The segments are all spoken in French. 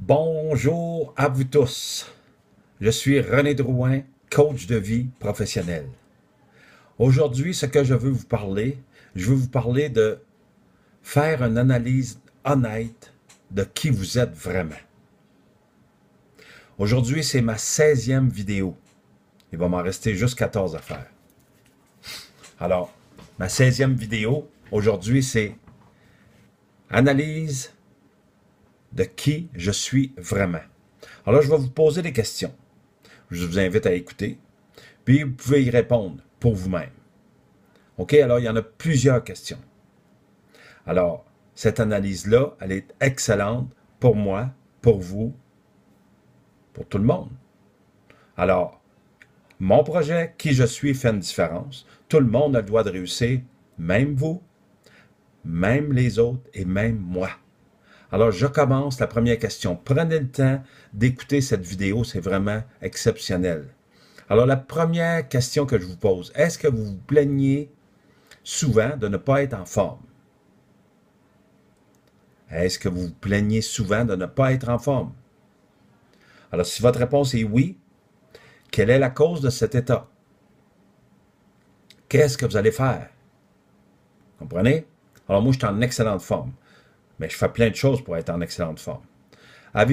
Bonjour à vous tous. Je suis René Drouin, coach de vie professionnel. Aujourd'hui, ce que je veux vous parler de faire une analyse honnête de qui vous êtes vraiment. Aujourd'hui, c'est ma 16e vidéo. Il va m'en rester juste 14 à faire. Alors, ma 16e vidéo, aujourd'hui, c'est analyse de qui je suis vraiment. Alors là, je vais vous poser des questions. Je vous invite à écouter, puis vous pouvez y répondre pour vous-même. OK? Alors, il y en a plusieurs questions. Alors, cette analyse-là, elle est excellente pour moi, pour vous, pour tout le monde. Alors, mon projet, qui je suis, fait une différence. Tout le monde a le droit de réussir, même vous, même les autres et même moi. Alors, je commence la première question. Prenez le temps d'écouter cette vidéo, c'est vraiment exceptionnel. Alors, la première question que je vous pose, est-ce que vous vous plaignez souvent de ne pas être en forme? Est-ce que vous vous plaignez souvent de ne pas être en forme? Alors, si votre réponse est oui, quelle est la cause de cet état? Qu'est-ce que vous allez faire? Comprenez? Alors, moi, je suis en excellente forme, mais je fais plein de choses pour être en excellente forme. La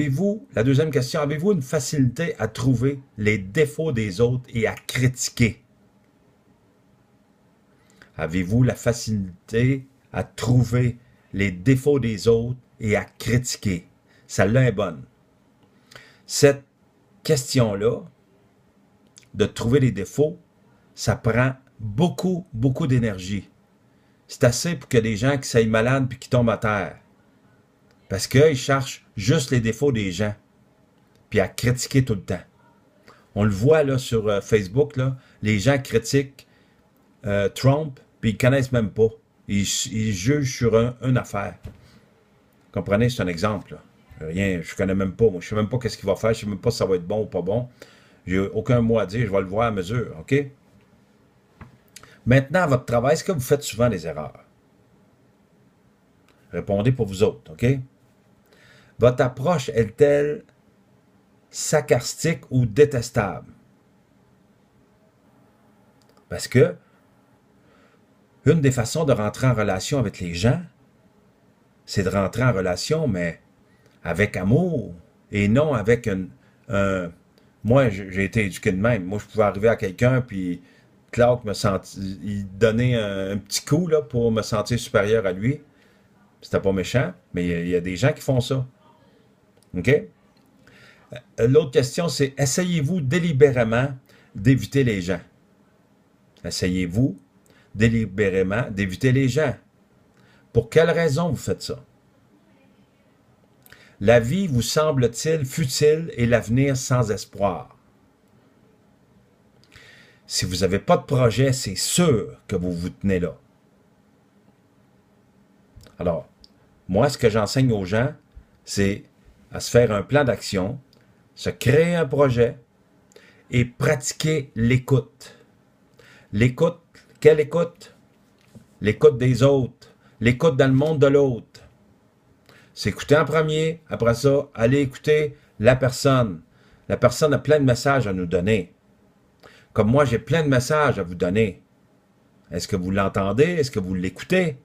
deuxième question, avez-vous une facilité à trouver les défauts des autres et à critiquer? Avez-vous la facilité à trouver les défauts des autres et à critiquer? Celle-là est bonne. Cette question-là, de trouver les défauts, ça prend beaucoup, beaucoup d'énergie. C'est assez pour que des gens qui soient malades puis qui tombent à terre. Parce qu'ils cherchent juste les défauts des gens, puis à critiquer tout le temps. On le voit là sur Facebook, là, les gens critiquent Trump, puis ils ne connaissent même pas. Ils jugent sur une affaire. Comprenez, c'est un exemple. Là. Rien, je ne connais même pas. Moi, je ne sais même pas qu'est-ce qu'il va faire. Je ne sais même pas si ça va être bon ou pas bon. J'ai aucun mot à dire. Je vais le voir à mesure. OK? Maintenant, à votre travail, est-ce que vous faites souvent des erreurs? Répondez pour vous autres. OK? Votre approche est-elle sarcastique ou détestable? Parce que une des façons de rentrer en relation avec les gens, c'est de rentrer en relation, mais avec amour et non avec moi, j'ai été éduqué de même. Moi, je pouvais arriver à quelqu'un, puis Clark il donnait un petit coup là, pour me sentir supérieur à lui. C'était pas méchant, mais il y a des gens qui font ça. OK? L'autre question, c'est essayez-vous délibérément d'éviter les gens? Essayez-vous délibérément d'éviter les gens? Pour quelle raison vous faites ça? La vie vous semble-t-il futile et l'avenir sans espoir? Si vous n'avez pas de projet, c'est sûr que vous vous tenez là. Alors, moi, ce que j'enseigne aux gens, c'est à se faire un plan d'action, se créer un projet et pratiquer l'écoute. L'écoute, quelle écoute? L'écoute des autres, l'écoute dans le monde de l'autre. C'est écouter en premier, après ça, aller écouter la personne. La personne a plein de messages à nous donner. Comme moi, j'ai plein de messages à vous donner. Est-ce que vous l'entendez? Est-ce que vous l'écoutez?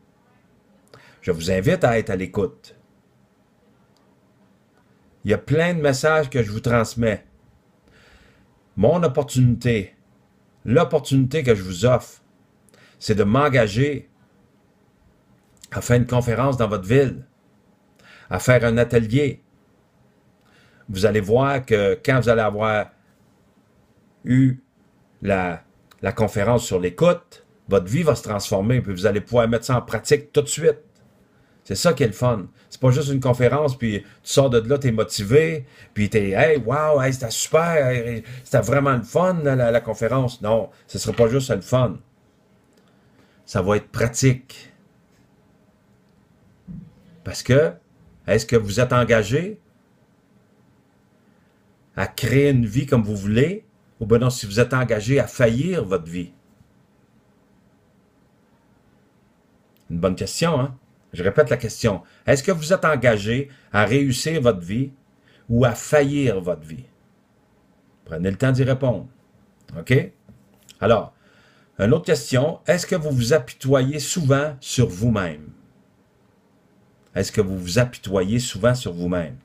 Je vous invite à être à l'écoute. Il y a plein de messages que je vous transmets. Mon opportunité, l'opportunité que je vous offre, c'est de m'engager à faire une conférence dans votre ville, à faire un atelier. Vous allez voir que quand vous allez avoir eu la conférence sur l'écoute, votre vie va se transformer, puis vous allez pouvoir mettre ça en pratique tout de suite. C'est ça qui est le fun. C'est pas juste une conférence, puis tu sors de là, t'es motivé, puis t'es « Hey, wow, hey, c'était super, hey, c'était vraiment le fun, la conférence. » Non, ce sera pas juste le fun. Ça va être pratique. Parce que, est-ce que vous êtes engagé à créer une vie comme vous voulez, ou bien non, si vous êtes engagé à faillir votre vie? Une bonne question, hein? Je répète la question. Est-ce que vous êtes engagé à réussir votre vie ou à faillir votre vie? Prenez le temps d'y répondre. OK? Alors, une autre question, est-ce que vous vous apitoyez souvent sur vous-même? Est-ce que vous vous apitoyez souvent sur vous-même?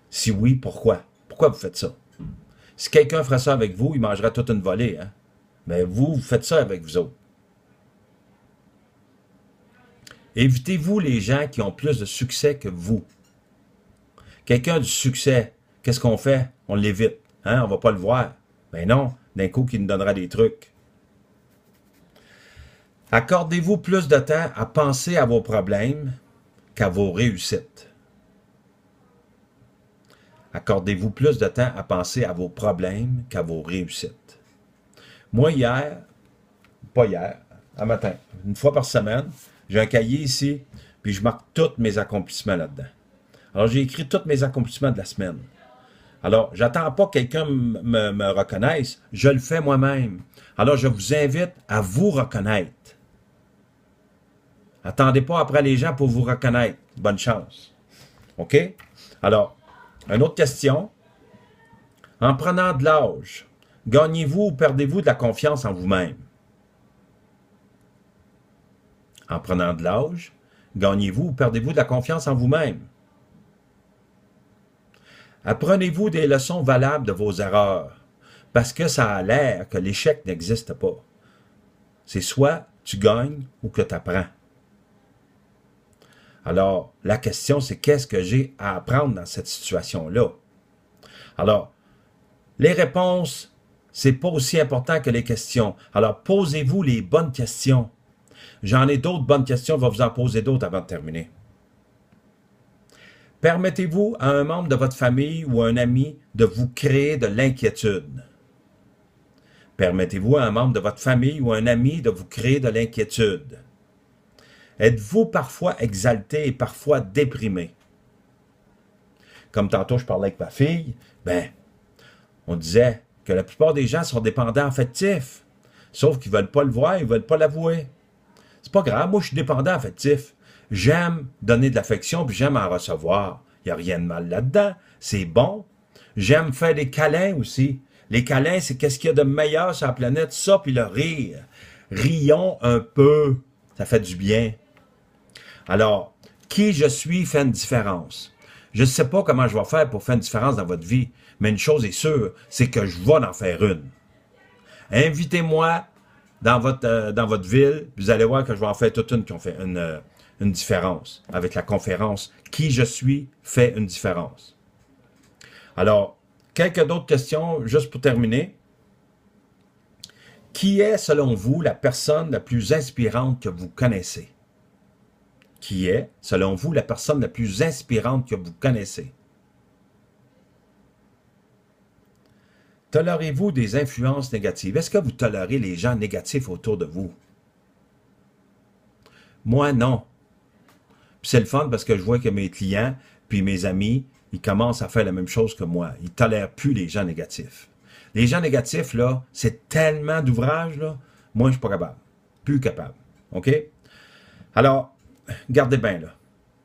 Si oui, pourquoi? Pourquoi vous faites ça? Si quelqu'un ferait ça avec vous, il mangerait toute une volée, hein? Mais vous faites ça avec vous autres. Évitez-vous les gens qui ont plus de succès que vous. Quelqu'un du succès, qu'est-ce qu'on fait? On l'évite. Hein? On ne va pas le voir. Ben non, d'un coup, qui nous donnera des trucs. Accordez-vous plus de temps à penser à vos problèmes qu'à vos réussites. Accordez-vous plus de temps à penser à vos problèmes qu'à vos réussites. Moi, un matin, une fois par semaine, j'ai un cahier ici, puis je marque tous mes accomplissements là-dedans. Alors, j'ai écrit tous mes accomplissements de la semaine. Alors, j'attends pas que quelqu'un me reconnaisse, je le fais moi-même. Alors, je vous invite à vous reconnaître. Attendez pas après les gens pour vous reconnaître. Bonne chance. OK? Alors, une autre question. En prenant de l'âge, gagnez-vous ou perdez-vous de la confiance en vous-même? En prenant de l'âge, gagnez-vous ou perdez-vous de la confiance en vous-même? Apprenez-vous des leçons valables de vos erreurs, parce que ça a l'air que l'échec n'existe pas. C'est soit tu gagnes ou que tu apprends. Alors, la question, c'est qu'est-ce que j'ai à apprendre dans cette situation-là? Alors, les réponses, c'est pas aussi important que les questions. Alors, posez-vous les bonnes questions. J'en ai d'autres bonnes questions, je vais vous en poser d'autres avant de terminer. Permettez-vous à un membre de votre famille ou à un ami de vous créer de l'inquiétude? Permettez-vous à un membre de votre famille ou à un ami de vous créer de l'inquiétude? Êtes-vous parfois exalté et parfois déprimé? Comme tantôt, je parlais avec ma fille, on disait que la plupart des gens sont dépendants affectifs. Sauf qu'ils ne veulent pas le voir, ils ne veulent pas l'avouer. C'est pas grave, moi je suis dépendant affectif. J'aime donner de l'affection, puis j'aime en recevoir. Il n'y a rien de mal là-dedans. C'est bon. J'aime faire des câlins aussi. Les câlins, c'est qu'est-ce qu'il y a de meilleur sur la planète, ça, puis le rire. Rions un peu. Ça fait du bien. Alors, qui je suis fait une différence. Je ne sais pas comment je vais faire pour faire une différence dans votre vie, mais une chose est sûre, c'est que je vais en faire une. Invitez-moi dans votre ville, vous allez voir que je vais en faire toute une qui ont fait une différence avec la conférence « Qui je suis fait une différence ». Alors, quelques d'autres questions, juste pour terminer. Qui est, selon vous, la personne la plus inspirante que vous connaissez? Qui est, selon vous, la personne la plus inspirante que vous connaissez? Tolérez-vous des influences négatives? Est-ce que vous tolérez les gens négatifs autour de vous? Moi, non. C'est le fun parce que je vois que mes clients puis mes amis, ils commencent à faire la même chose que moi. Ils ne tolèrent plus les gens négatifs. Les gens négatifs, là, c'est tellement d'ouvrages, là. Moi, je ne suis pas capable. Plus capable. OK? Alors, gardez bien, là.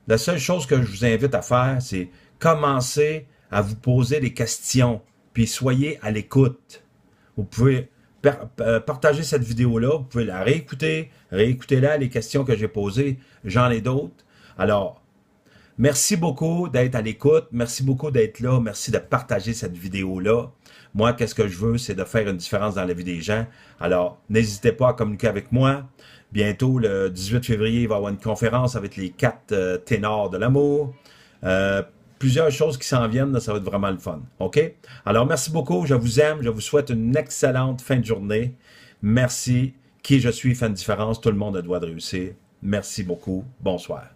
La seule chose que je vous invite à faire, c'est commencer à vous poser des questions, puis soyez à l'écoute. Vous pouvez partager cette vidéo-là, vous pouvez la réécouter, réécoutez-la, les questions que j'ai posées, j'en ai d'autres. Alors, merci beaucoup d'être à l'écoute, merci beaucoup d'être là, merci de partager cette vidéo-là. Moi, qu'est-ce que je veux, c'est de faire une différence dans la vie des gens. Alors, n'hésitez pas à communiquer avec moi. Bientôt, le 18 février, il va y avoir une conférence avec les 4 ténors de l'amour. Plusieurs choses qui s'en viennent, là, ça va être vraiment le fun. OK? Alors, merci beaucoup, je vous aime, je vous souhaite une excellente fin de journée. Merci. Qui je suis fait une différence, tout le monde a le droit de réussir. Merci beaucoup. Bonsoir.